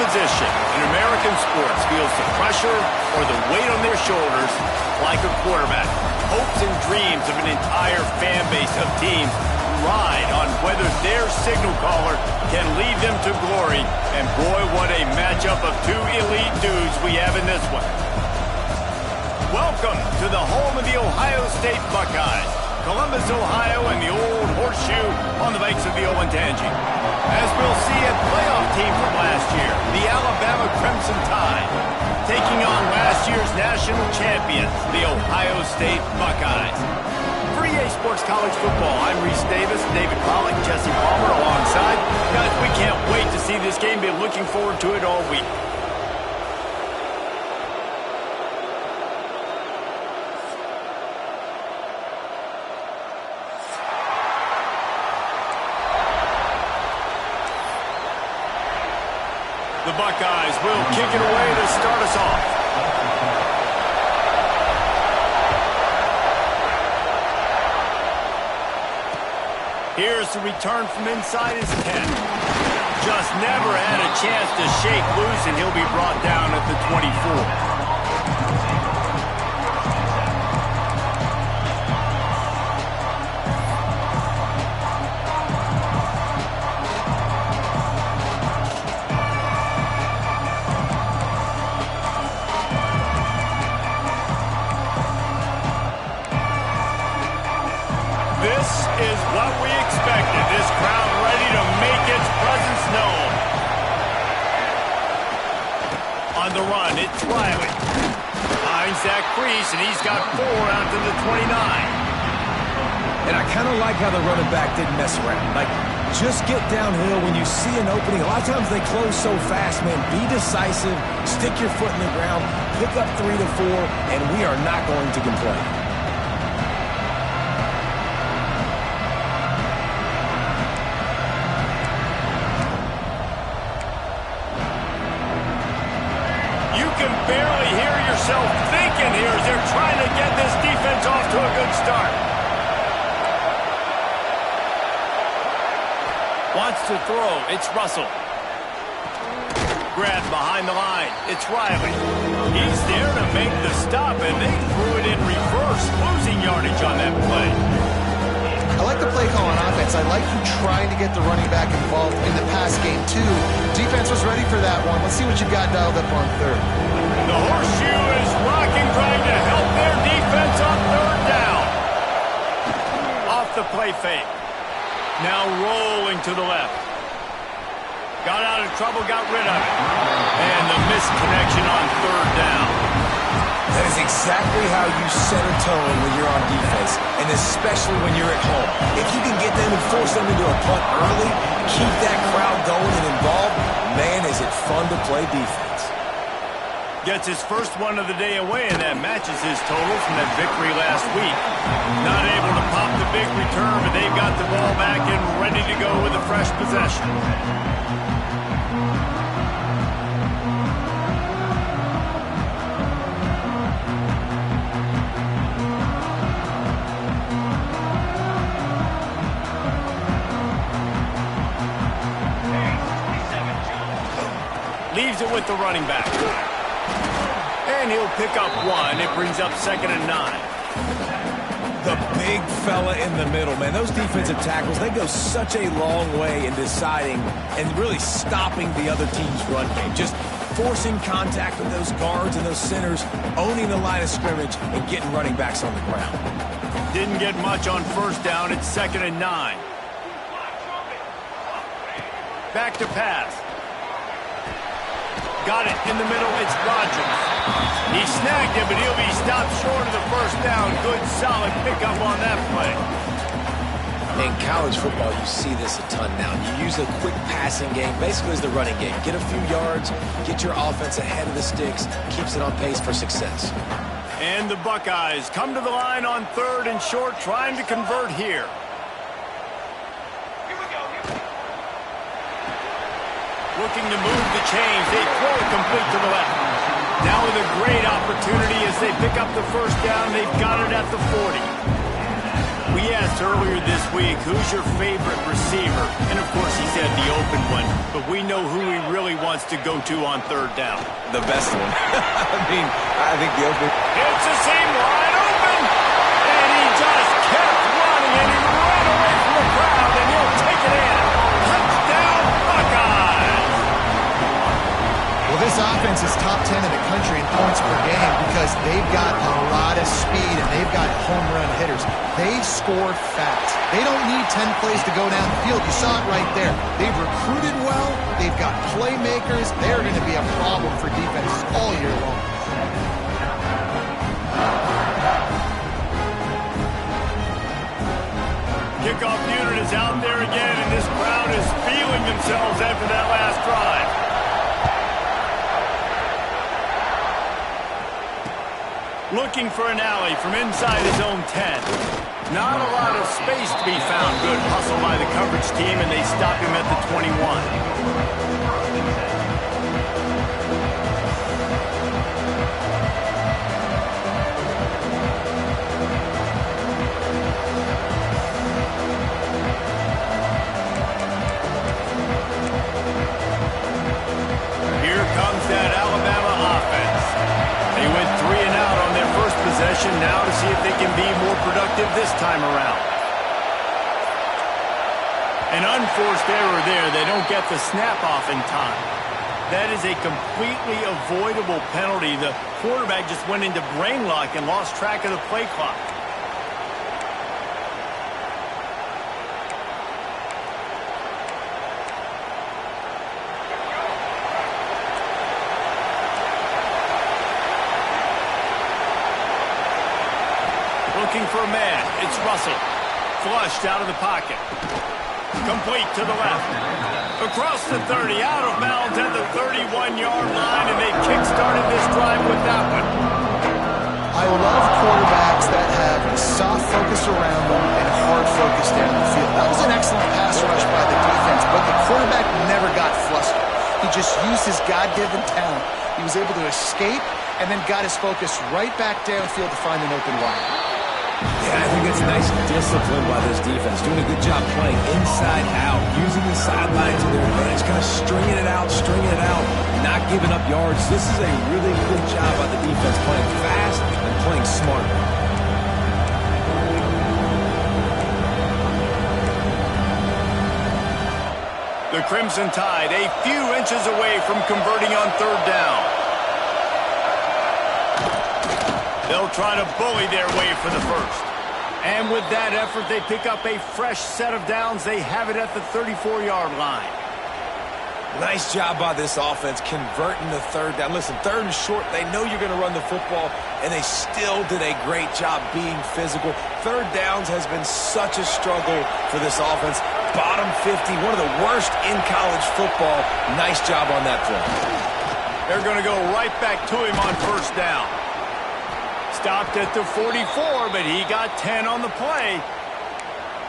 position in American sports feels the pressure or the weight on their shoulders like a quarterback. Hopes and dreams of an entire fan base of teams ride on whether their signal caller can lead them to glory. And boy, what a matchup of two elite dudes we have in this one. Welcome to the home of the Ohio State Buckeyes, Columbus, Ohio, and the old horseshoe on the banks of the Olentangy. As we'll see, a playoff team from last year, the Alabama Crimson Tide, taking on last year's national champions, the Ohio State Buckeyes. For EA Sports College Football, I'm Reese Davis, David Pollack, Jesse Palmer alongside. Guys, we can't wait to see this game. Been looking forward to it all week. The Buckeyes will kick it away to start us off. Here's the return from inside his 10. Just never had a chance to shake loose, and he'll be brought down at the 24. This is what we expected. This crowd ready to make its presence known. On the run, it's Riley. Finds Zach Priest, and he's got 4 out to the 29. And I kind of like how the running back didn't mess around. Like, just get downhill when you see an opening. A lot of times they close so fast, man. Be decisive, stick your foot in the ground, pick up 3 to 4, and we are not going to complain. Barely hear yourself thinking here as they're trying to get this defense off to a good start. Wants to throw. It's Russell. Grab behind the line. It's Riley. He's there to make the stop, and they threw it in reverse, losing yardage on that play. I like the play call on offense. I like you trying to get the running back involved in the pass game, too. Defense was ready for that one. Let's see what you've got dialed up on third. The horseshoe is rocking, trying to help their defense on third down. Off the play fake. Now rolling to the left. Got out of trouble, got rid of it. And the misconnection on third down. That is exactly how you set a tone when you're on defense, and especially when you're at home. If you can get them and force them into a punt early, keep that crowd going and involved, man, is it fun to play defense. Gets his first one of the day away, and that matches his total from that victory last week. Not able to pop the big return, but they've got the ball back and ready to go with a fresh possession. Leaves it with the running back. And he'll pick up 1. It brings up 2nd and 9. The big fella in the middle, man. Those defensive tackles, they go such a long way in deciding and really stopping the other team's run game. Just forcing contact with those guards and those centers, owning the line of scrimmage, and getting running backs on the ground. Didn't get much on first down. It's 2nd and 9. Back to pass. Got it in the middle. It's Rodgers. He snagged it, but he'll be stopped short of the first down. Good, solid pickup on that play. In college football, you see this a ton now. You use a quick passing game, basically as the running game. Get a few yards, get your offense ahead of the sticks, keeps it on pace for success. And the Buckeyes come to the line on 3rd and short, trying to convert here. Looking to move the chains. They throw it complete to the left. Now with a great opportunity as they pick up the first down. They've got it at the 40. We We asked earlier this week, who's your favorite receiver? And, of course, he said the open one. But we know who he really wants to go to on third down. The best one. I think the open. It's the seam wide open. And he just kept running, and he ran away from the crowd, and he'll take it in. Touchdown, Buckeyes! Well, this offense is top 10 in the country in points per game because they've got a lot of speed and they've got home run hitters. They score fast. They don't need 10 plays to go down the field. You saw it right there. They've recruited well. They've got playmakers. They're going to be a problem for defenses all year long. Kickoff unit is out there again, and this crowd is feeling themselves after that last drive. Looking for an alley from inside his own 10. Not a lot of space to be found. Good hustle by the coverage team, and they stop him at the 21. Here comes that Alabama offense. They went 3 and out on their first possession, now to see if they can be more productive this time around. An unforced error there. They don't get the snap off in time. That is a completely avoidable penalty. The quarterback just went into brain lock and lost track of the play clock. Looking for a man. It's Russell. Flushed out of the pocket. Complete to the left. Across the 30, out of bounds at the 31-yard line, and they kick-started this drive with that one. I love quarterbacks that have a soft focus around them and hard focus down the field. That was an excellent pass rush by the defense, but the quarterback never got flustered. He just used his God-given talent. He was able to escape and then got his focus right back downfield to find an open wide. Yeah, I think it's nice discipline by this defense. Doing a good job playing inside out, using the sideline to their advantage, kind of stringing it out, not giving up yards. This is a really good job by the defense, playing fast and playing smart. The Crimson Tide a few inches away from converting on third down. They'll try to bully their way for the first. And with that effort, they pick up a fresh set of downs. They have it at the 34-yard line. Nice job by this offense converting the third down. Listen, third and short, they know you're going to run the football, and they still did a great job being physical. Third downs has been such a struggle for this offense. Bottom 50, one of the worst in college football. Nice job on that play. They're going to go right back to him on first down. Stopped at the 44, but he got 10 on the play.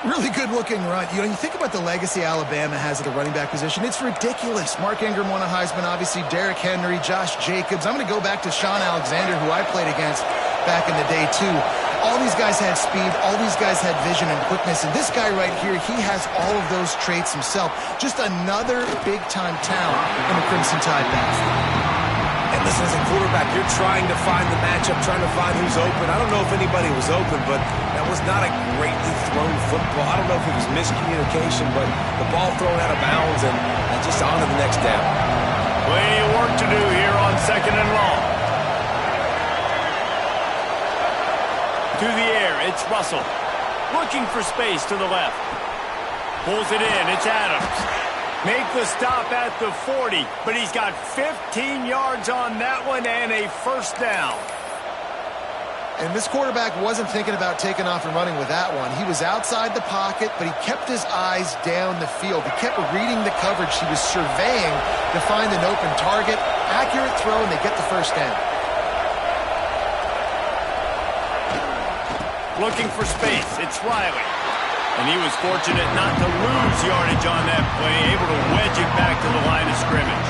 Really good-looking run. You think about the legacy Alabama has at the running back position. It's ridiculous. Mark Ingram won a Heisman, obviously Derrick Henry, Josh Jacobs. I'm going to go back to Sean Alexander, who I played against back in the day, too. All these guys had speed. All these guys had vision and quickness. And this guy right here, he has all of those traits himself. Just another big-time talent in the Crimson Tide backfield. And listen, as a quarterback, you're trying to find the matchup, trying to find who's open. I don't know if anybody was open, but that was not a greatly thrown football. I don't know if it was miscommunication, but the ball thrown out of bounds and just on to the next down. Plenty of work to do here on second and long. To the air, it's Russell. Looking for space to the left. Pulls it in, it's Adams. Make the stop at the 40, but he's got 15 yards on that one and a first down. And this quarterback wasn't thinking about taking off and running with that one. He was outside the pocket, but he kept his eyes down the field. He kept reading the coverage. He was surveying to find an open target. Accurate throw, and they get the first down. Looking for space, it's Riley. And he was fortunate not to lose yardage on that play, able to wedge it back to the line of scrimmage.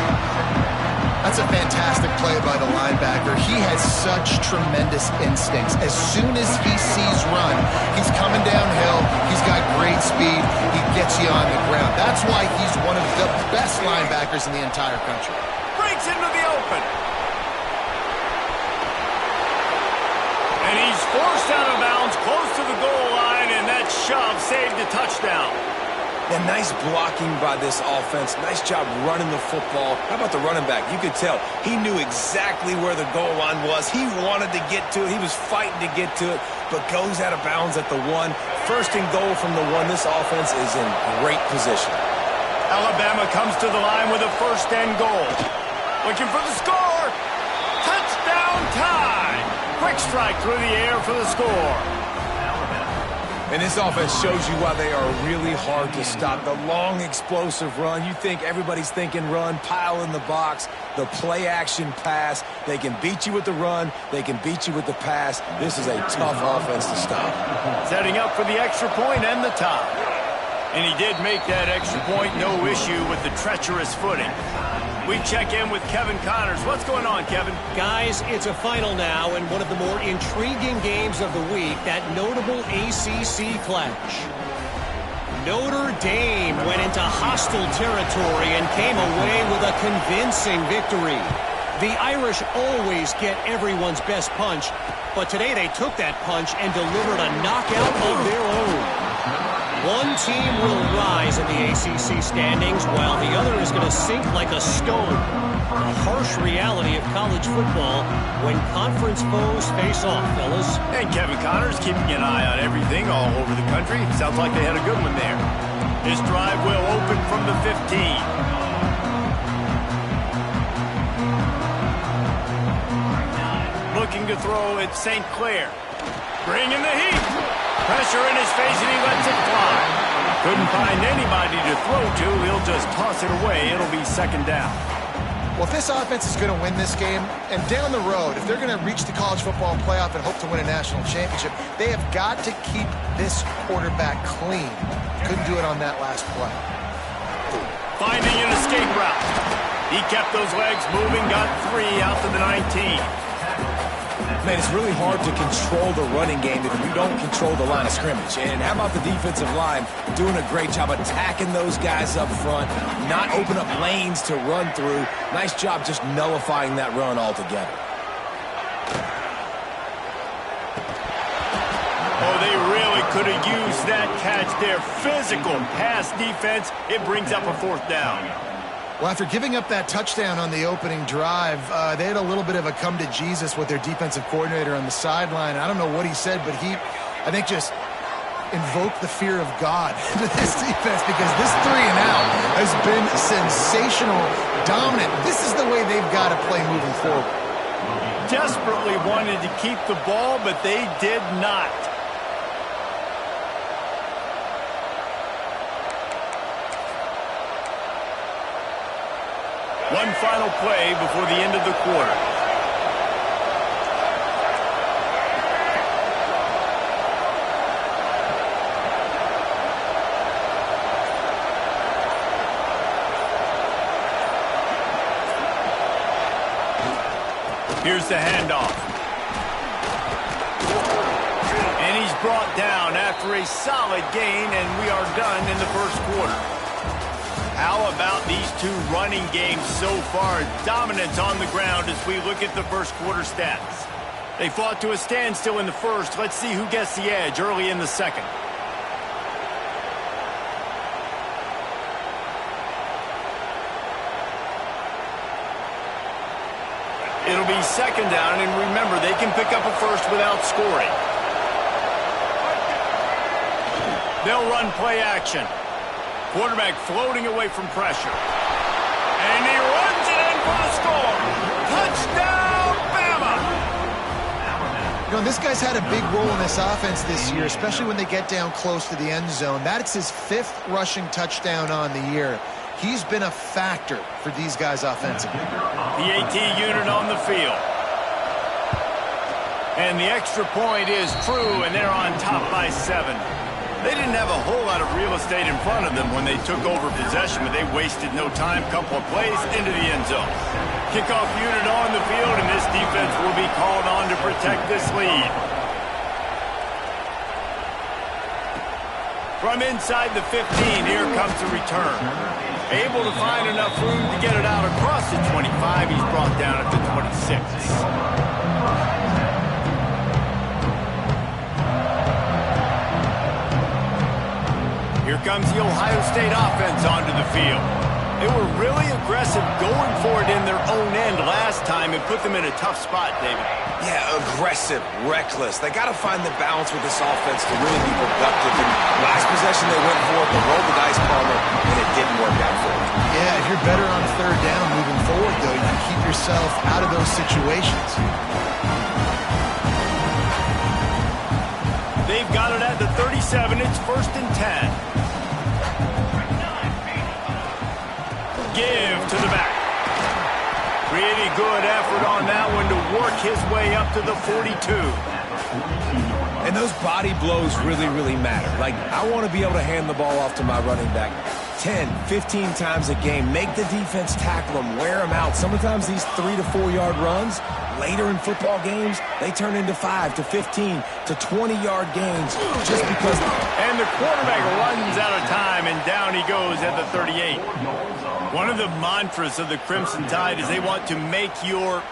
That's a fantastic play by the linebacker. He has such tremendous instincts. As soon as he sees run, he's coming downhill, gets you on the ground. That's why he's one of the best linebackers in the entire country. Breaks into the open. And he's forced out of bounds close to the goal line, and that shove saved the touchdown. Yeah, nice blocking by this offense. Nice job running the football. How about the running back? You could tell he knew exactly where the goal line was. He wanted to get to it. He was fighting to get to it, but goes out of bounds at the 1. First and goal from the 1. This offense is in great position. Alabama comes to the line with a first and goal. Looking for the score. Touchdown time. Quick strike through the air for the score. And this offense shows you why they are really hard to stop. The long, explosive run. You think everybody's thinking run, pile in the box, the play-action pass. They can beat you with the run. They can beat you with the pass. This is a tough offense to stop. Setting up for the extra point and the tie. And he did make that extra point. No issue with the treacherous footing. We check in with Kevin Connors. What's going on, Kevin? Guys, it's a final now and one of the more intriguing games of the week, that notable ACC clash. Notre Dame went into hostile territory and came away with a convincing victory. The Irish always get everyone's best punch, but today they took that punch and delivered a knockout of their own. One team will rise in the ACC standings while the other is going to sink like a stone. A harsh reality of college football when conference foes face off, fellas. And Kevin Connors keeping an eye on everything all over the country. Sounds like they had a good one there. This drive will open from the 15. Looking to throw at St. Clair. Bringing the heat. Pressure in his face, and he lets it fly. Couldn't find anybody to throw to. He'll just toss it away. It'll be second down. Well, if this offense is going to win this game, and down the road, if they're going to reach the college football playoff and hope to win a national championship, they have got to keep this quarterback clean. Couldn't do it on that last play. Finding an escape route. He kept those legs moving, got 3 out to the 19. Man, it's really hard to control the running game if you don't control the line of scrimmage. And how about the defensive line doing a great job attacking those guys up front, not open up lanes to run through. Nice job just nullifying that run altogether. Oh, they really could have used that catch there. Physical pass defense. It brings up a 4th down. Well, after giving up that touchdown on the opening drive, they had a little bit of a come to Jesus with their defensive coordinator on the sideline. I don't know what he said, but he, I think, just invoked the fear of God into this defense, because this 3 and out has been sensational, dominant. This is the way they've got to play moving forward. Desperately wanted to keep the ball, but they did not. One final play before the end of the quarter. Here's the handoff. And he's brought down after a solid gain, and we are done in the first quarter. How about these two running games so far? Dominance on the ground as we look at the first quarter stats. They fought to a standstill in the first. Let's see who gets the edge early in the second. It'll be second down, and remember, they can pick up a first without scoring. They'll run play action. Quarterback floating away from pressure. And he runs it in for the score. Touchdown, Bama! You know, this guy's had a big role in this offense this year, especially when they get down close to the end zone. That's his 5th rushing touchdown on the year. He's been a factor for these guys offensively. The AT unit on the field. And the extra point is true, and they're on top by 7. They didn't have a whole lot of real estate in front of them when they took over possession, but they wasted no time. Couple of plays into the end zone. Kickoff unit on the field, and this defense will be called on to protect this lead. From inside the 15, here comes the return. Able to find enough room to get it out across the 25. He's brought down at the 26. Here comes the Ohio State offense onto the field. They were really aggressive going for it in their own end last time and put them in a tough spot, David. Yeah, aggressive, reckless. They got to find the balance with this offense to really be productive. And last possession they went for it, they rolled the dice, Palmer, and it didn't work out for them. Yeah, if you're better on third down moving forward, though, you keep yourself out of those situations. They've got it at the 37. It's 1st and 10. Give to the back. Pretty good effort on that one to work his way up to the 42. And those body blows really, really matter. Like, I want to be able to hand the ball off to my running back 10, 15 times a game. Make the defense tackle them, wear them out. Sometimes these 3 to 4 yard runs, later in football games, they turn into 5 to 15 to 20 yard gains just because. And the quarterback runs out of time, and down he goes at the 38. One of the mantras of the Crimson Tide is they want to make your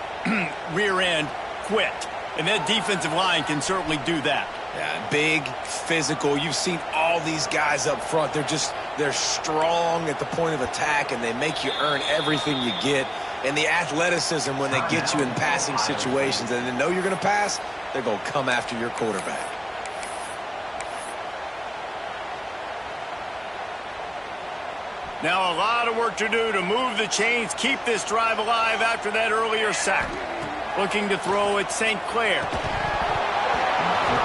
rear end quit. And that defensive line can certainly do that. Yeah, big, physical. You've seen all these guys up front. They're strong at the point of attack, and they make you earn everything you get. And the athleticism when they get you in passing situations and they know you're going to pass, they're going to come after your quarterback. Now a lot of work to do to move the chains, keep this drive alive after that earlier sack. Looking to throw at St. Clair.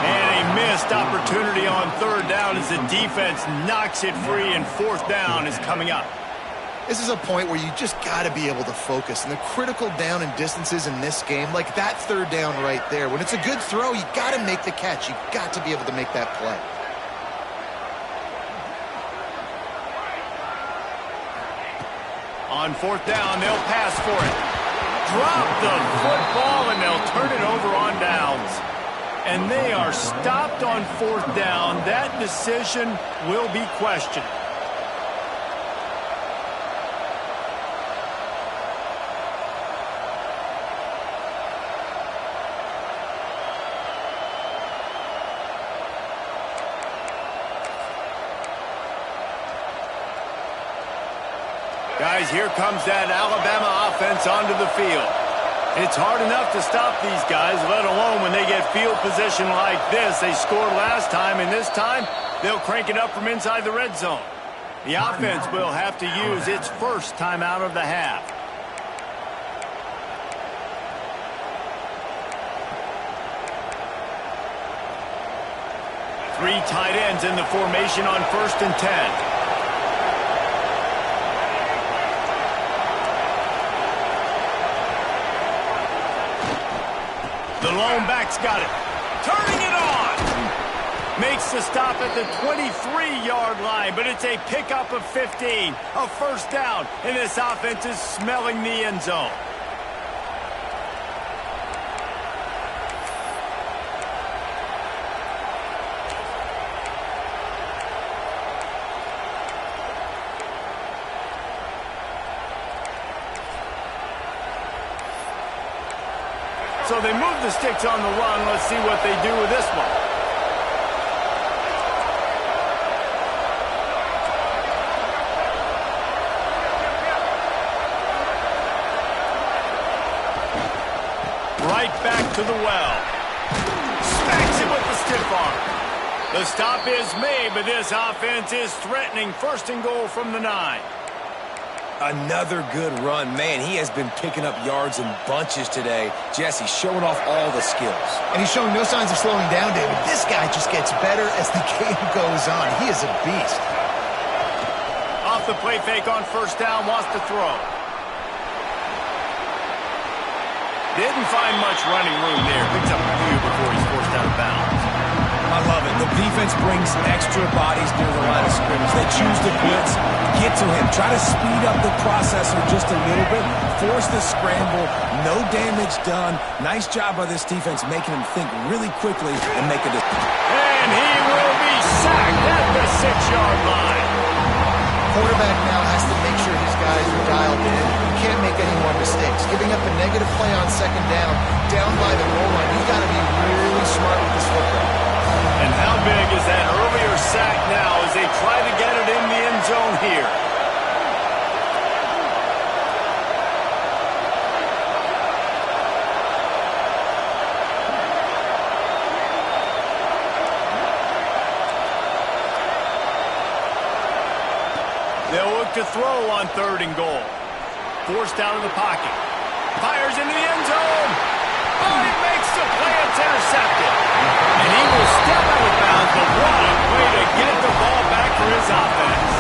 And a missed opportunity on third down as the defense knocks it free, and 4th down is coming up. This is a point where you just got to be able to focus. And the critical down and distances in this game, like that third down right there, when it's a good throw, you got to make the catch. You got to be able to make that play. On 4th down, they'll pass for it. Drop the football, and they'll turn it over on downs. And they are stopped on 4th down. That decision will be questioned. Guys, here comes that Alabama offense onto the field. It's hard enough to stop these guys, let alone when they get field position like this. They scored last time, and this time they'll crank it up from inside the red zone. The offense will have to use its first timeout of the half. Three tight ends in the formation on 1st and 10. The lone back's got it. Turning it on. Makes the stop at the 23-yard line, but it's a pickup of 15. A 1st down, and this offense is smelling the end zone. So they move the sticks on the run. Let's see what they do with this one. Right back to the well. Smacks it with the stiff arm. The stop is made, but this offense is threatening 1st and goal from the 9. Another good run. Man, he has been picking up yards in bunches today. Jesse showing off all the skills. And he's showing no signs of slowing down, David. This guy just gets better as the game goes on. He is a beast. Off the play fake on 1st down, wants to throw. Didn't find much running room there. Picks up a few before he's forced out of bounds. I love it. The defense brings extra bodies near the line of scrimmage. They choose to blitz, get to him, try to speed up the processor just a little bit, force the scramble, no damage done. Nice job by this defense making him think really quickly and make a decision. And he will be sacked at the 6 quarterback now has to make sure his guys are dialed in. You can't make any more mistakes. Giving up a negative play on second down by the goal line, you've got to be really smart with this football. And how big is that earlier sack now as they try to get it in the end zone here? They'll look to throw on 3rd and goal. Forced out of the pocket. Fires into the end zone. Oh, he makes the play. It's intercepted. And he will step out of bounds, but what a way to get the ball back for his offense.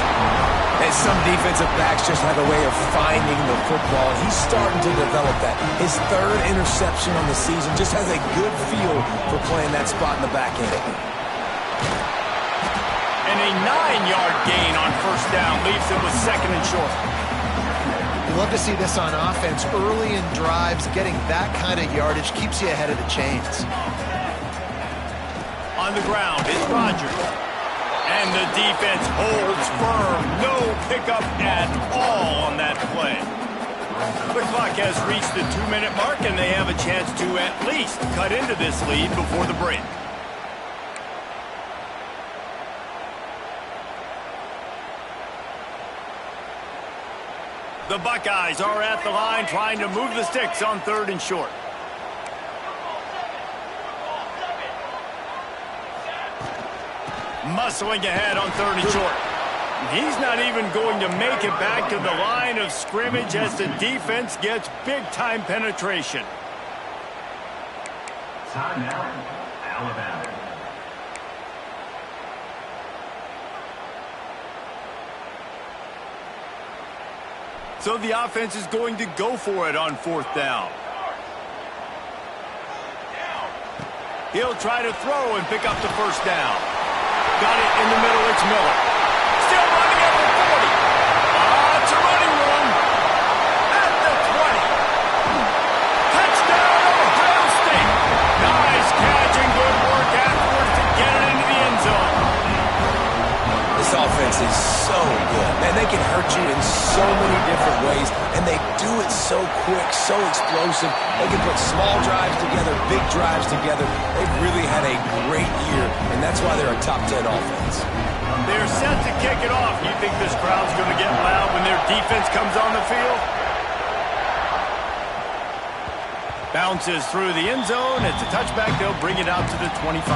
And some defensive backs just have a way of finding the football. He's starting to develop that. His 3rd interception on the season just has a good feel for playing that spot in the back end. And a 9-yard gain on 1st down leaves him with 2nd and short. You love to see this on offense. Early in drives, getting that kind of yardage keeps you ahead of the chains. On the ground is Rodgers. And the defense holds firm. No pickup at all on that play. The clock has reached the 2-minute mark, and they have a chance to at least cut into this lead before the break. The Buckeyes are at the line trying to move the sticks on 3rd and short. Muscling ahead on 3rd and short. He's not even going to make it back to the line of scrimmage as the defense gets big-time penetration. Timeout, Alabama. So the offense is going to go for it on 4th down. He'll try to throw and pick up the 1st down. Got it in the middle, it's Miller. Still running at the 40. It's a running run. At the 20. Touchdown, Ohio State. Nice catch and good work afterwards to get it into the end zone. This offense is so good. Man, they can hurt you in so many different ways, and they do it so quick, so explosive. They can put small drives together, big drives together. They've really had a great year, and that's why they're a top 10 offense. They're set to kick it off. You think this crowd's going to get loud when their defense comes on the field? Bounces through the end zone. It's a touchback. They'll bring it out to the 25.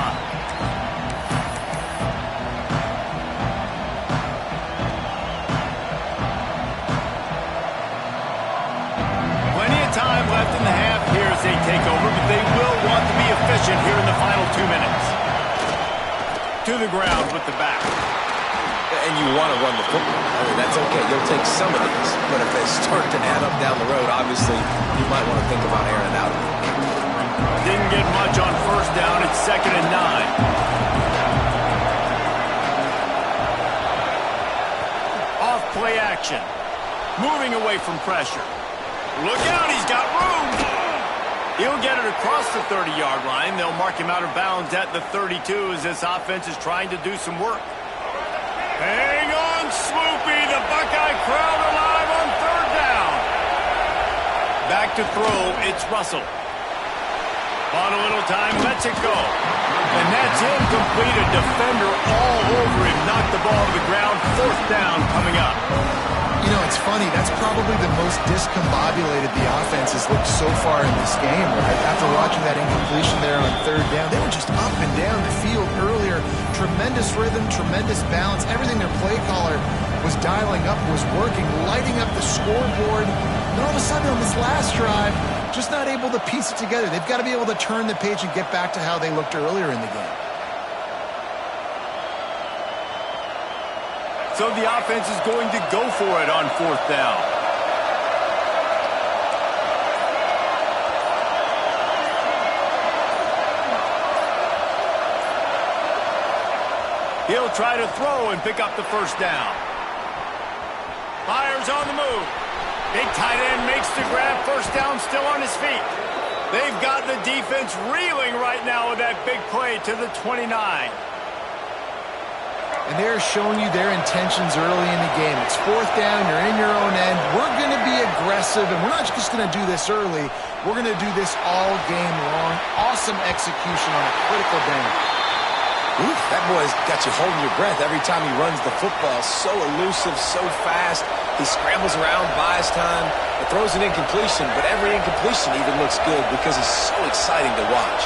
Time left in the half here as they take over, but they will want to be efficient here in the final 2 minutes. To the ground with the back. And you want to run the football. I mean, that's okay. You'll take some of these. But if they start to add up down the road, obviously, you might want to think about airing it out. Didn't get much on 1st down. It's 2nd and 9. Off play action. Moving away from pressure. Look out, he's got room. He'll get it across the 30-yard line. They'll mark him out of bounds at the 32 as this offense is trying to do some work. Hang on, Swoopy. The Buckeye crowd alive on 3rd down. Back to throw, it's Russell. On a little time, lets it go. And that's incomplete. A defender all over him. Knocked the ball to the ground. 4th down coming up. You know, it's funny. That's probably the most discombobulated the offense has looked so far in this game, right? After watching that incompletion there on 3rd down, they were just up and down the field earlier. Tremendous rhythm, tremendous balance. Everything their play caller was dialing up was working, lighting up the scoreboard. And all of a sudden on this last drive, just not able to piece it together. They've got to be able to turn the page and get back to how they looked earlier in the game. So the offense is going to go for it on 4th down. He'll try to throw and pick up the 1st down. Fires on the move. Big tight end makes the grab. 1st down, still on his feet. They've got the defense reeling right now with that big play to the 29. And they're showing you their intentions early in the game. It's fourth down, you're in your own end. We're going to be aggressive, and we're not just going to do this early. We're going to do this all game long. Awesome execution on a critical down. Ooh, that boy's got you holding your breath every time he runs the football. So elusive, so fast. He scrambles around, buys time, and throws an incompletion, but every incompletion even looks good because it's so exciting to watch.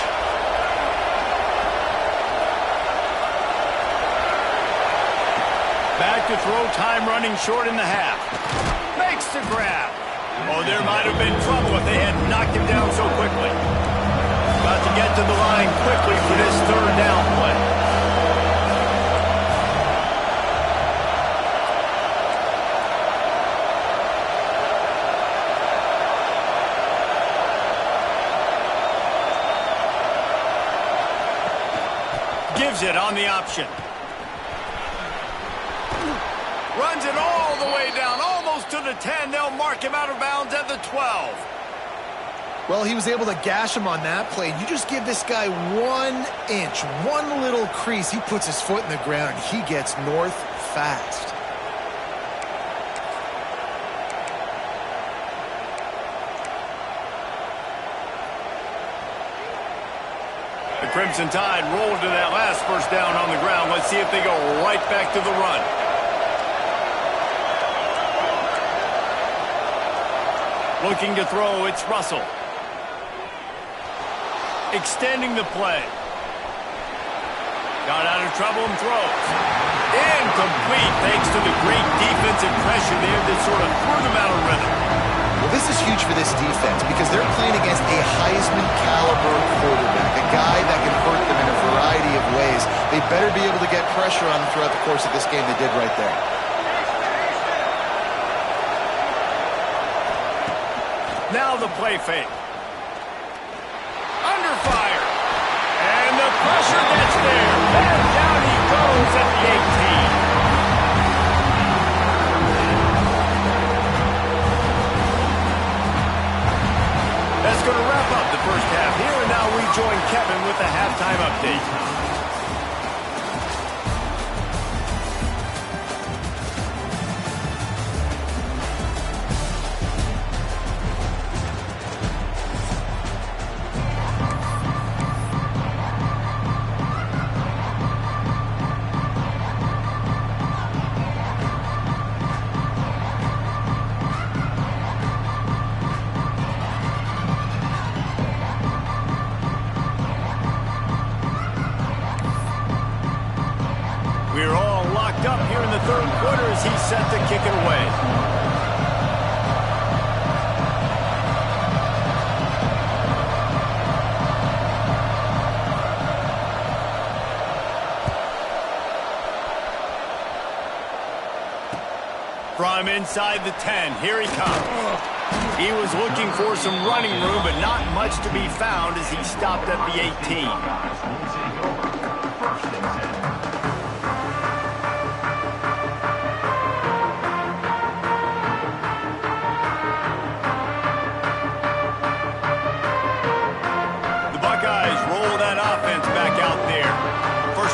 Back to throw, time running short in the half. Makes the grab. Oh, there might have been trouble if they hadn't knocked him down so quickly. Got to get to the line quickly for this third down play. Gives it on the option. Runs it all the way down, almost to the 10. They'll mark him out of bounds at the 12. Well, he was able to gash him on that play. You just give this guy 1 inch, one little crease. He puts his foot in the ground. He gets north fast. The Crimson Tide rolled to that last first down on the ground. Let's see if they go right back to the run. Looking to throw, it's Russell. Extending the play. Got out of trouble and throws. Incomplete thanks to the great defensive pressure there that sort of threw them out of rhythm. Well, this is huge for this defense because they're playing against a Heisman-caliber quarterback, a guy that can hurt them in a variety of ways. They better be able to get pressure on them throughout the course of this game. They did right there. Now the play fake. Under fire. And the pressure gets there. And down he goes at the 18. That's going to wrap up the first half here, and now we join Kevin with the halftime update. We're all locked up here in the third quarter as he's set to kick it away. From inside the 10, here he comes. He was looking for some running room, but not much to be found as he stopped at the 18.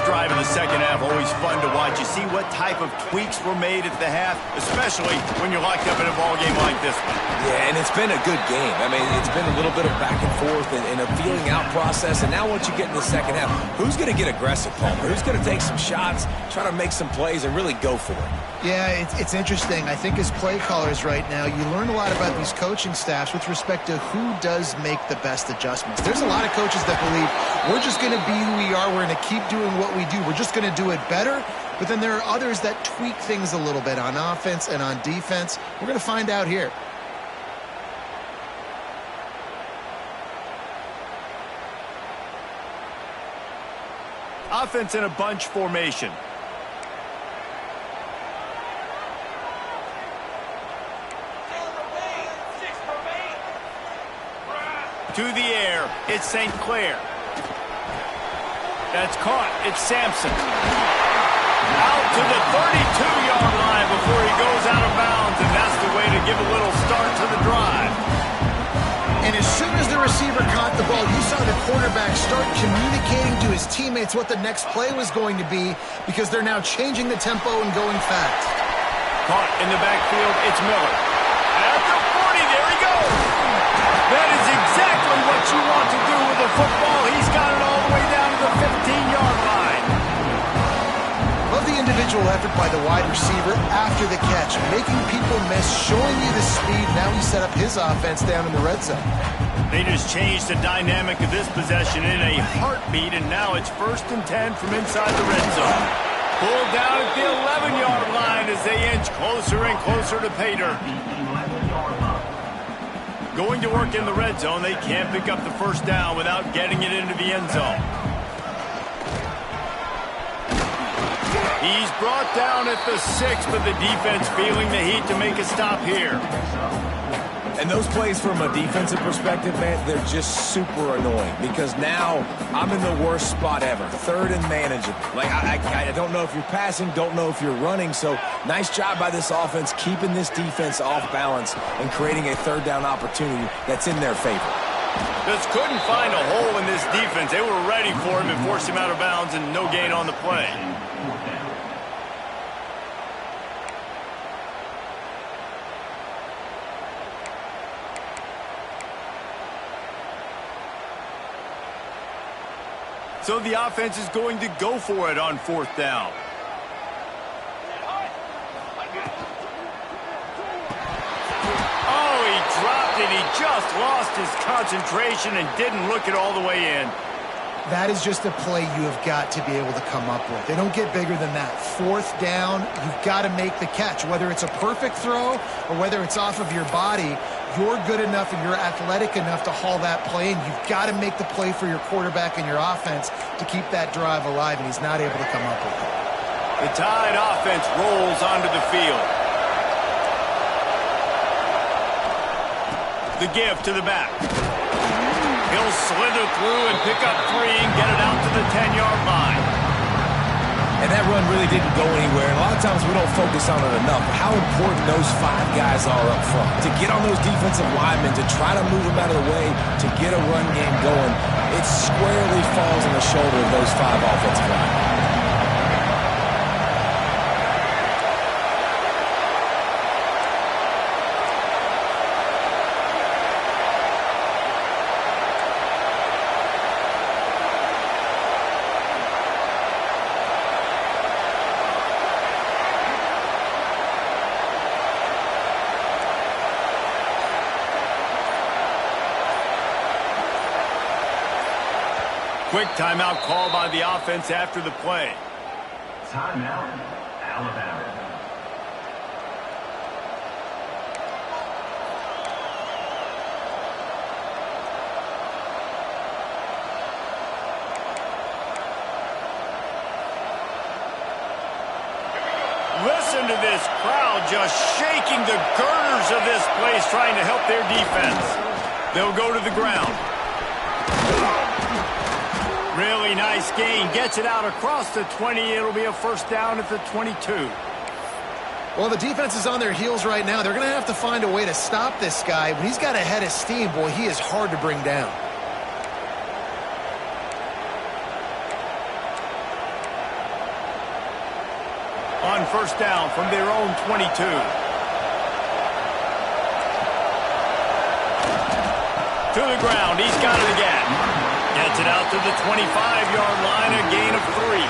Drive in the second half, always fun to watch. You see what type of tweaks were made at the half, especially when you're locked up in a ball game like this one. Yeah, and it's been a good game. I mean, it's been a little bit of back and forth and a feeling out process. And now once you get in the second half, who's going to get aggressive, Palmer? Who's going to take some shots, try to make some plays, and really go for it? Yeah, it's interesting. I think as play callers right now, you learn a lot about these coaching staffs with respect to who does make the best adjustments. There's a lot of coaches that believe we're just going to be who we are. We're going to keep doing what we do. We're just going to do it better. But then there are others that tweak things a little bit on offense and on defense. We're going to find out here. Offense in a bunch formation. To the air, it's St. Clair. That's caught. It's Sampson. Out to the 32-yard line before he goes out of bounds, and that's the way to give a little start to the drive. And as soon as the receiver caught the ball, you saw the quarterback start communicating to his teammates what the next play was going to be because they're now changing the tempo and going fast. Caught in the backfield, it's Miller. At the 40, there he goes. That is exactly what you want to do with a football. He's got it all the way down to the 15-yard line. Love the individual effort by the wide receiver after the catch, making people miss, showing you the speed. Now he set up his offense down in the red zone. They just changed the dynamic of this possession in a heartbeat, and now it's 1st and 10 from inside the red zone. Pulled down at the 11-yard line as they inch closer and closer to pay dirt. Going to work in the red zone, they can't pick up the first down without getting it into the end zone. He's brought down at the 6, but the defense feeling the heat to make a stop here. And those plays from a defensive perspective, man, they're just super annoying because now I'm in the worst spot ever. 3rd and manageable. Like, I don't know if you're passing, don't know if you're running. So nice job by this offense keeping this defense off balance and creating a 3rd down opportunity that's in their favor. Just couldn't find a hole in this defense. They were ready for him and forced him out of bounds, and no gain on the play. So the offense is going to go for it on 4th down. Oh, he dropped it. He just lost his concentration and didn't look it all the way in. That is just a play you have got to be able to come up with. They don't get bigger than that. 4th down, you've got to make the catch. Whether it's a perfect throw or whether it's off of your body, you're good enough and you're athletic enough to haul that play, and you've got to make the play for your quarterback and your offense to keep that drive alive, and he's not able to come up with it. The Tide offense rolls onto the field. The give to the back. He'll slither through and pick up 3 and get it out to the 10-yard line. And that run really didn't go anywhere. And a lot of times we don't focus on it enough. How important those 5 guys are up front. To get on those defensive linemen, to try to move them out of the way, to get a run game going, it squarely falls on the shoulder of those 5 offensive linemen. Quick timeout call by the offense after the play. Timeout, Alabama. Listen to this crowd just shaking the girders of this place, trying to help their defense. They'll go to the ground. Really nice gain. Gets it out across the 20. It'll be a first down at the 22. Well, the defense is on their heels right now. They're going to have to find a way to stop this guy. When he's got a head of steam, boy, he is hard to bring down. On first down from their own 22. To the ground. He's got it again. Gets it out to the 25-yard line, a gain of 3.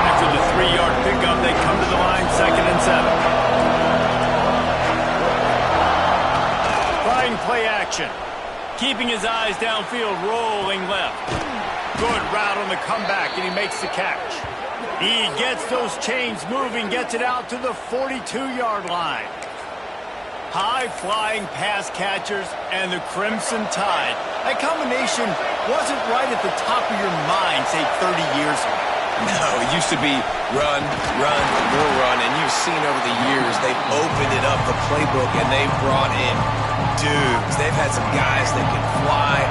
After the 3-yard pickup, they come to the line, 2nd and 7. Trying play action. Keeping his eyes downfield, rolling left. Good route on the comeback, and he makes the catch. He gets those chains moving, gets it out to the 42-yard line. High-flying pass catchers and the Crimson Tide. That combination wasn't right at the top of your mind, say, 30 years ago. No, it used to be run, run, more run, and you've seen over the years they've opened it up, the playbook, and they've brought in dudes. They've had some guys that can fly,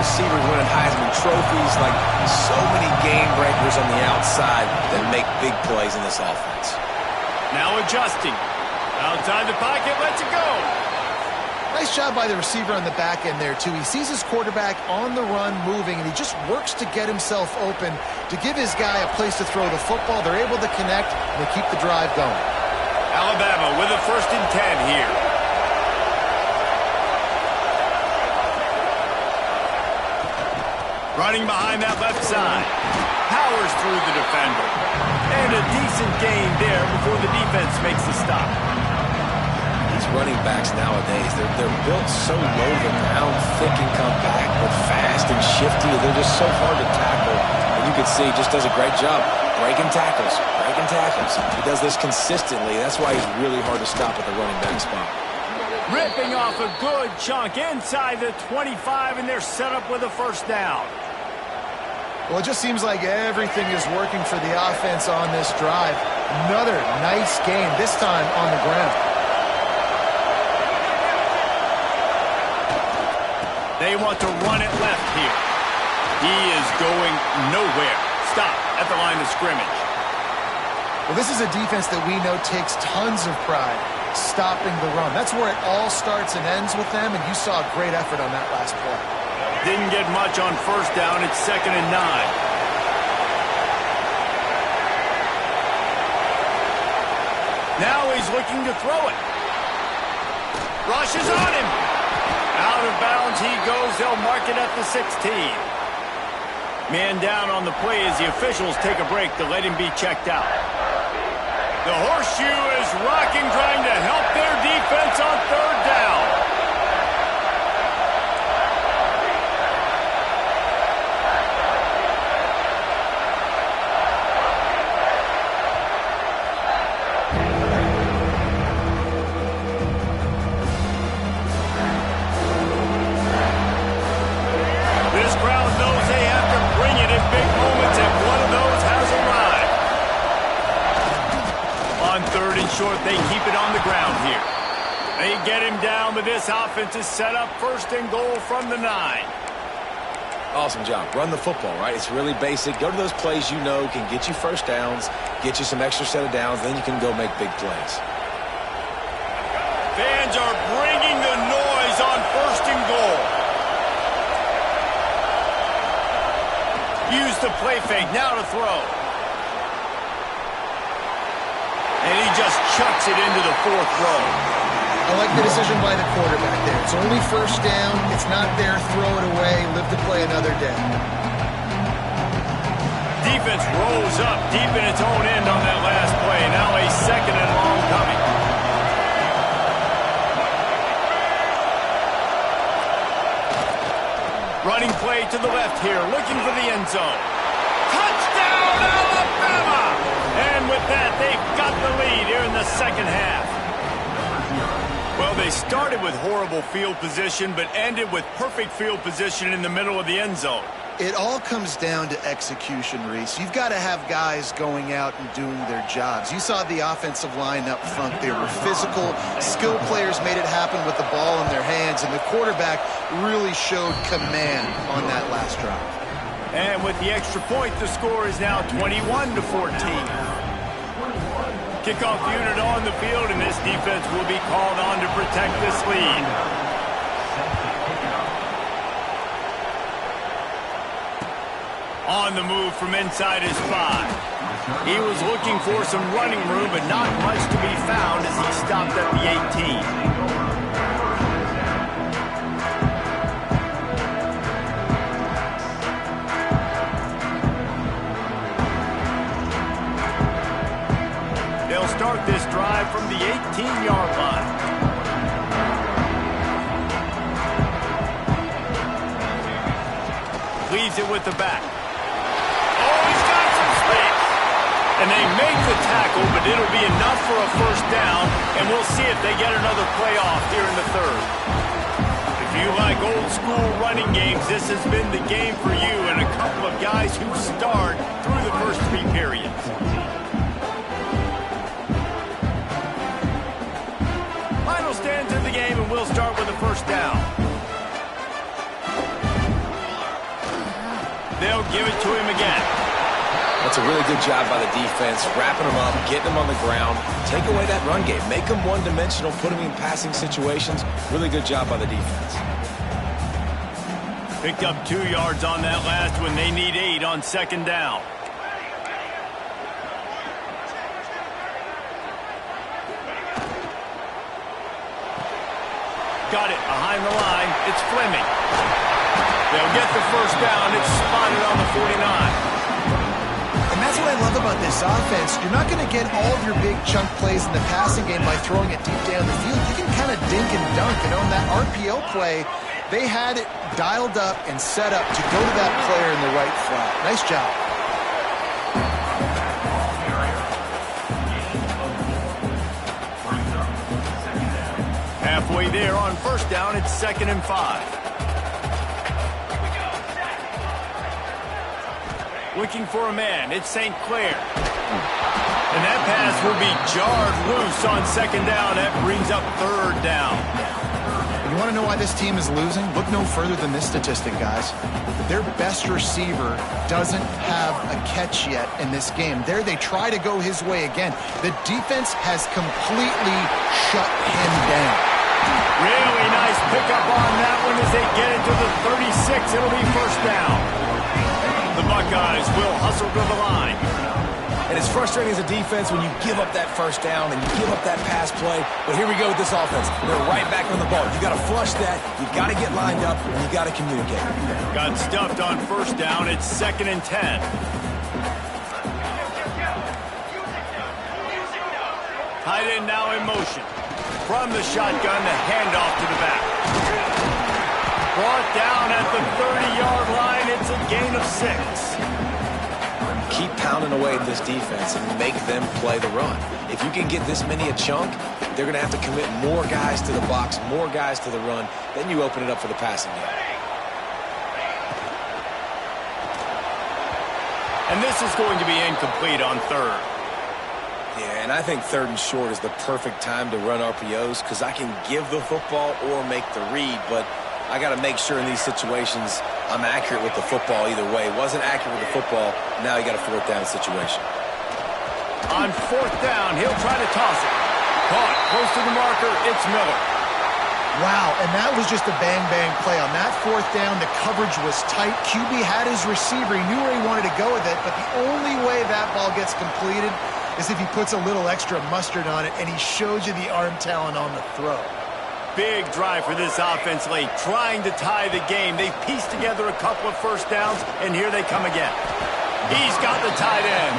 receivers winning Heisman trophies, like so many game breakers on the outside that make big plays in this offense. Now adjusting. Outside the pocket, lets it go. Nice job by the receiver on the back end there, too. He sees his quarterback on the run moving, and he just works to get himself open to give his guy a place to throw the football. They're able to connect, and they keep the drive going. Alabama with a 1st and 10 here. Running behind that left side. Powers through the defender. And a decent gain there before the defense makes the stop. These running backs nowadays, they're built so low to the ground, thick and compact, but fast and shifty. They're just so hard to tackle. And you can see he just does a great job breaking tackles, breaking tackles. He does this consistently. That's why he's really hard to stop at the running back spot. Ripping off a good chunk inside the 25, and they're set up with a 1st down. Well, it just seems like everything is working for the offense on this drive. Another nice game, this time on the ground. They want to run it left here. He is going nowhere. Stop at the line of scrimmage. Well, this is a defense that we know takes tons of pride stopping the run. That's where it all starts and ends with them, and you saw a great effort on that last play. Didn't get much on 1st down. It's 2nd and 9. Now he's looking to throw it. Rushes on him. Out of bounds he goes. They'll mark it at the 16. Man down on the play as the officials take a break to let him be checked out. The horseshoe is rocking, trying to help their defense on 3rd down. This crowd knows they have to bring it in big moments, and one of those has arrived. On 3rd and short, they keep it on the ground here. They get him down, but this offense is set up 1st and goal from the 9. Awesome job. Run the football, right? It's really basic. Go to those plays you know can get you 1st downs, get you some extra set of downs, then you can go make big plays. Fans are bringing the noise on 1st and goal. Use the play fake, now to throw. And he just chucks it into the 4th row. I like the decision by the quarterback there. It's only 1st down. It's not there. Throw it away. Live to play another day. Defense rolls up deep in its own end on that last play. Now a 2nd and long coming. Running play to the left here, looking for the end zone. Touchdown, Alabama! And with that, they've got the lead here in the 2nd half. Well, they started with horrible field position, but ended with perfect field position in the middle of the end zone. It all comes down to execution, Reese. You've got to have guys going out and doing their jobs. You saw the offensive line up front. They were physical. Skilled players made it happen with the ball in their hands, and the quarterback really showed command on that last drive. And with the extra point, the score is now 21-14. Kickoff unit on the field, and this defense will be called on to protect this lead. On the move from inside his 5. He was looking for some running room, but not much to be found as he stopped at the 18. Start this drive from the 18-yard line. Leaves it with the back. Oh, he's got some space. And they make the tackle, but it'll be enough for a 1st down, and we'll see if they get another playoff here in the 3rd. If you like old school running games, this has been the game for you and a couple of guys who start through the first 3 periods. Stands in the game, and we'll start with a 1st down. They'll give it to him again. That's a really good job by the defense, wrapping them up, getting them on the ground. Take away that run game. Make them one-dimensional, put them in passing situations. Really good job by the defense. Picked up 2 yards on that last one. They need 8 on second down. Got it behind the line. It's Fleming. They'll get the first down. It's spotted on the 49. And that's what I love about this offense. You're not going to get all of your big chunk plays in the passing game by throwing it deep down the field. You can kind of dink and dunk. And on that RPO play, they had it dialed up and set up to go to that player in the right flat. Nice job. Halfway there on first down, it's 2nd and 5. Looking for a man, it's St. Clair. And that pass will be jarred loose on second down. That brings up 3rd down. You want to know why this team is losing? Look no further than this statistic, guys. Their best receiver doesn't have a catch yet in this game. There they try to go his way again. The defense has completely shut him down. Really nice pickup on that one as they get it to the 36. It'll be first down. The Buckeyes will hustle to the line. And it's frustrating as a defense when you give up that first down and you give up that pass play. But here we go with this offense. They're right back on the ball. You got to flush that. You got to get lined up, and you got to communicate. Got stuffed on first down. It's 2nd and 10. Tight end now in motion. From the shotgun, the handoff to the back. Brought down at the 30-yard line. It's a gain of 6. Keep pounding away at this defense and make them play the run. If you can get this many a chunk, they're going to have to commit more guys to the box, more guys to the run. Then you open it up for the passing game. And this is going to be incomplete on 3rd. Yeah, and I think 3rd and short is the perfect time to run RPOs because I can give the football or make the read, but I got to make sure in these situations I'm accurate with the football either way. Wasn't accurate with the football, now you got a 4th down situation. On 4th down, he'll try to toss it. Caught close to the marker, it's Miller. Wow, and that was just a bang-bang play. On that 4th down, the coverage was tight. QB had his receiver. He knew where he wanted to go with it, but the only way that ball gets completed is if he puts a little extra mustard on it, and he shows you the arm talent on the throw. Big drive for this offense late, trying to tie the game. They pieced together a couple of first downs, and here they come again. He's got the tight end.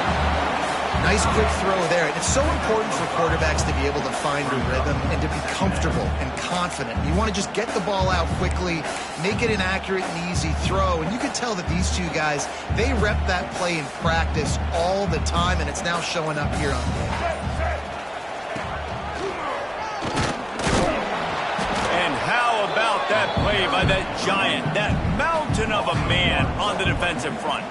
Nice quick throw there. It's so important for quarterbacks to be able to find a rhythm and to be comfortable and confident. You want to just get the ball out quickly, make it an accurate and easy throw. And you can tell that these two guys, they rep that play in practice all the time, and it's now showing up here on game. And how about that play by that giant, that mountain of a man on the defensive front?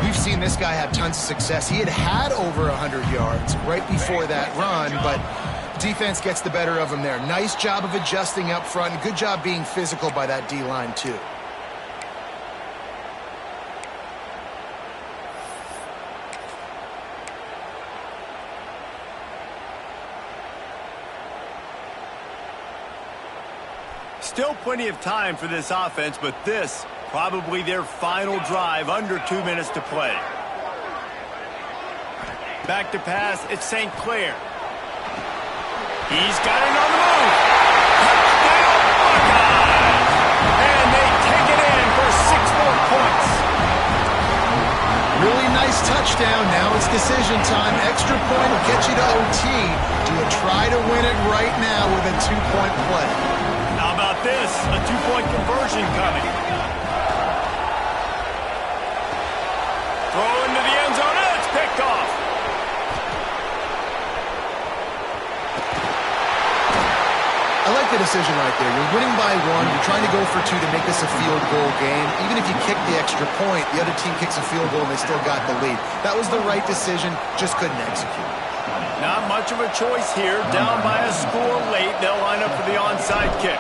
We've seen this guy have tons of success. He had over 100 yards right before that run, but defense gets the better of him there. Nice job of adjusting up front. Good job being physical by that D-line, too. Still plenty of time for this offense, but this probably their final drive, under 2 minutes to play. Back to pass, it's St. Clair. He's got it on the move. Touchdown, Buckeyes! And they take it in for 6 more points. Really nice touchdown. Now it's decision time. Extra point will get you to OT. Do you try to win it right now with a 2-point play? How about this? A 2-point conversion coming. Throw into the end zone. It's picked off. I like the decision right there. You're winning by 1. You're trying to go for 2 to make this a field goal game. Even if you kick the extra point, the other team kicks a field goal and they still got the lead. That was the right decision. Just couldn't execute. Not much of a choice here. Down by a score late. They'll line up for the onside kick.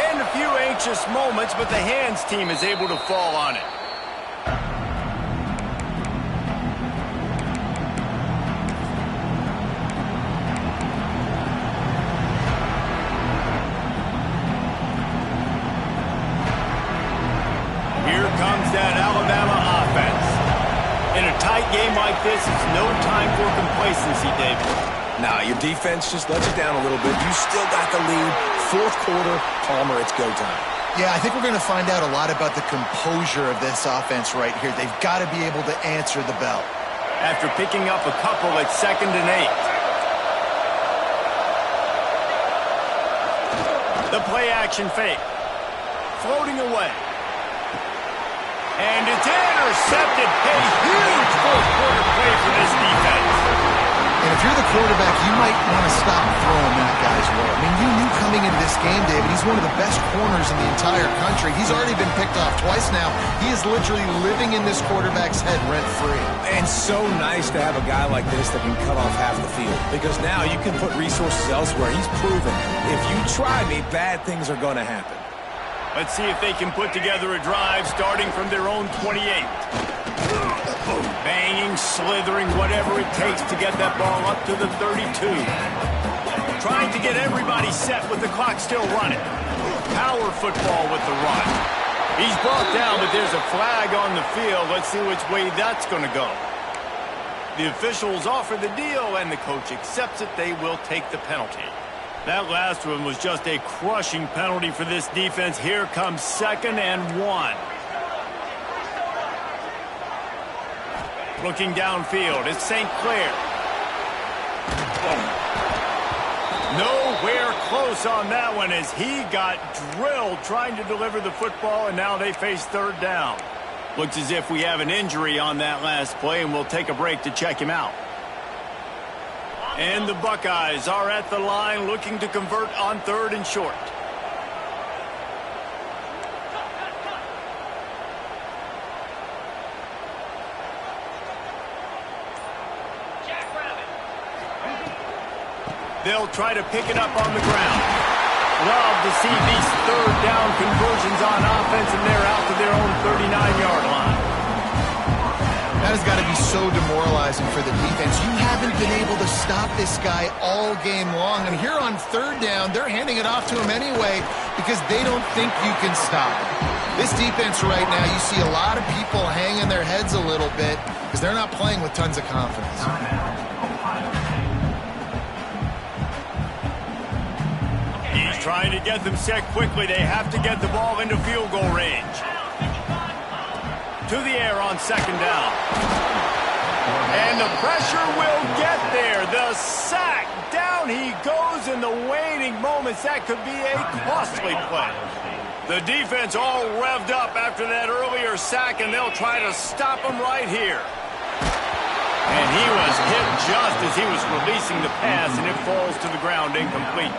And a few Anxious moments, but the hands team is able to fall on it. Here comes that Alabama offense. In a tight game like this, it's no time for complacency, David. Nah, your defense just lets you down a little bit. You still got the lead. Fourth quarter, Palmer, it's go time. Yeah, I think we're going to find out a lot about the composure of this offense right here. They've got to be able to answer the bell. After picking up a couple at 2nd and 8. The play action fake. Floating away. And it's intercepted. A huge fourth quarter play for this defense. And if you're the quarterback, you might want to stop throwing that guy's way. I mean, you knew coming into this game, David, he's one of the best corners in the entire country. He's already been picked off twice now. He is literally living in this quarterback's head rent-free. And so nice to have a guy like this that can cut off half the field. Because now you can put resources elsewhere. He's proven if you try me, bad things are going to happen. Let's see if they can put together a drive starting from their own 28. Banging, slithering, whatever it takes to get that ball up to the 32. Trying to get everybody set with the clock still running. Power football with the run. He's brought down, but there's a flag on the field. Let's see which way that's going to go. The officials offer the deal, and the coach accepts it. They will take the penalty. That last one was just a crushing penalty for this defense. Here comes 2nd and 1. Looking downfield, it's St. Clair. Nowhere close on that one as he got drilled trying to deliver the football, and now they face 3rd down. Looks as if we have an injury on that last play, and we'll take a break to check him out. And the Buckeyes are at the line looking to convert on 3rd and short. They'll try to pick it up on the ground. Love to see these 3rd down conversions on offense, and they're out to their own 39-yard line. That has got to be so demoralizing for the defense. You haven't been able to stop this guy all game long. And here on 3rd down, they're handing it off to him anyway because they don't think you can stop him. This defense right now, you see a lot of people hanging their heads a little bit because they're not playing with tons of confidence. He's trying to get them set quickly. They have to get the ball into field goal range. To the air on 2nd down. And the pressure will get there. The sack. Down he goes in the waning moments. That could be a costly play. The defense all revved up after that earlier sack, and they'll try to stop him right here. And he was hit just as he was releasing the pass, and it falls to the ground incomplete.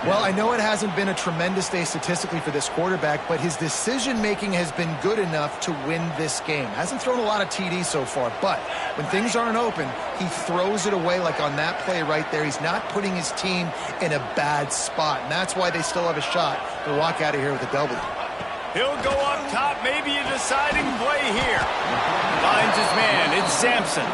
Well, I know it hasn't been a tremendous day statistically for this quarterback, but his decision-making has been good enough to win this game. Hasn't thrown a lot of TDs so far, but when things aren't open, he throws it away like on that play right there. He's not putting his team in a bad spot, and that's why they still have a shot to walk out of here with a W. He'll go up top, maybe a deciding play here. Finds his man, it's Sampson.